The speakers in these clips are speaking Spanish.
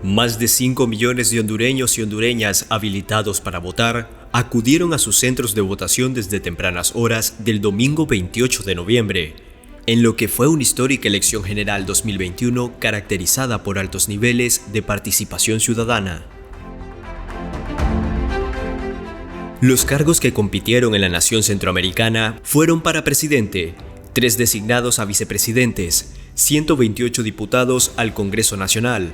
Más de 5 millones de hondureños y hondureñas habilitados para votar acudieron a sus centros de votación desde tempranas horas del domingo 28 de noviembre, en lo que fue una histórica elección general 2021 caracterizada por altos niveles de participación ciudadana. Los cargos que compitieron en la nación centroamericana fueron para presidente, 3 designados a vicepresidentes, 128 diputados al Congreso Nacional,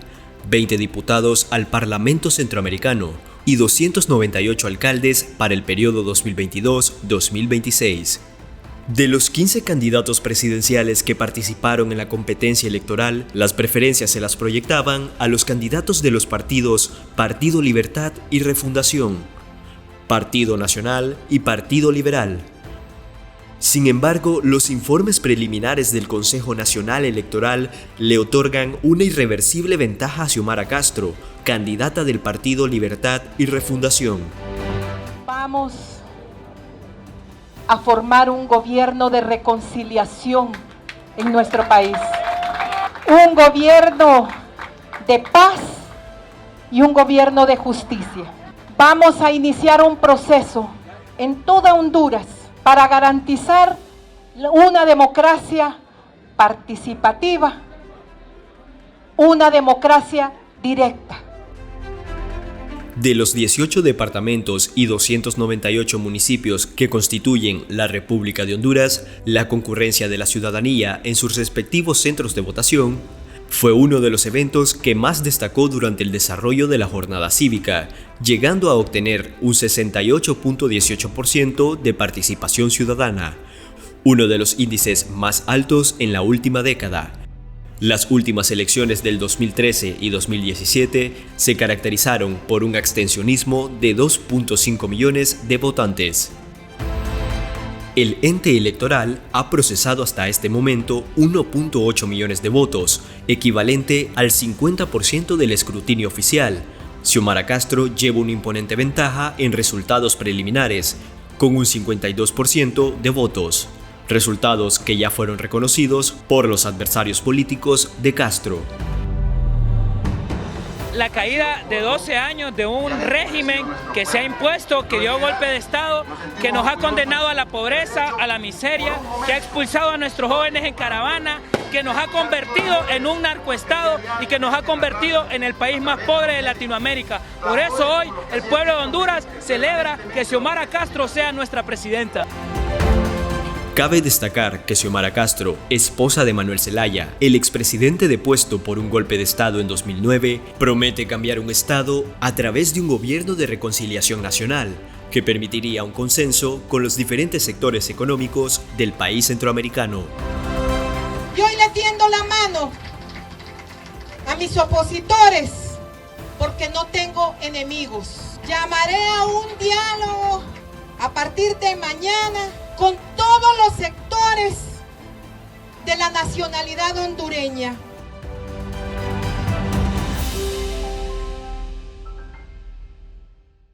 20 diputados al Parlamento Centroamericano y 298 alcaldes para el periodo 2022-2026. De los 15 candidatos presidenciales que participaron en la competencia electoral, las preferencias se las proyectaban a los candidatos de los partidos Partido Libertad y Refundación, Partido Nacional y Partido Liberal. Sin embargo, los informes preliminares del Consejo Nacional Electoral le otorgan una irreversible ventaja a Xiomara Castro, candidata del Partido Libertad y Refundación. Vamos a formar un gobierno de reconciliación en nuestro país, un gobierno de paz y un gobierno de justicia. Vamos a iniciar un proceso en toda Honduras para garantizar una democracia participativa, una democracia directa. De los 18 departamentos y 298 municipios que constituyen la República de Honduras, la concurrencia de la ciudadanía en sus respectivos centros de votación fue uno de los eventos que más destacó durante el desarrollo de la jornada cívica, llegando a obtener un 68.18% de participación ciudadana, uno de los índices más altos en la última década. Las últimas elecciones del 2013 y 2017 se caracterizaron por un abstencionismo de 2.5 millones de votantes. El ente electoral ha procesado hasta este momento 1.8 millones de votos, equivalente al 50% del escrutinio oficial. Xiomara Castro lleva una imponente ventaja en resultados preliminares, con un 52% de votos, resultados que ya fueron reconocidos por los adversarios políticos de Castro. La caída de 12 años de un régimen que se ha impuesto, que dio golpe de Estado, que nos ha condenado a la pobreza, a la miseria, que ha expulsado a nuestros jóvenes en caravana, que nos ha convertido en un narcoestado y que nos ha convertido en el país más pobre de Latinoamérica. Por eso hoy el pueblo de Honduras celebra que Xiomara Castro sea nuestra presidenta. Cabe destacar que Xiomara Castro, esposa de Manuel Zelaya, el expresidente depuesto por un golpe de Estado en 2009, promete cambiar un Estado a través de un gobierno de reconciliación nacional que permitiría un consenso con los diferentes sectores económicos del país centroamericano. Yo hoy le tiendo la mano a mis opositores porque no tengo enemigos. Llamaré a un diálogo a partir de mañana con todos los sectores de la nacionalidad hondureña.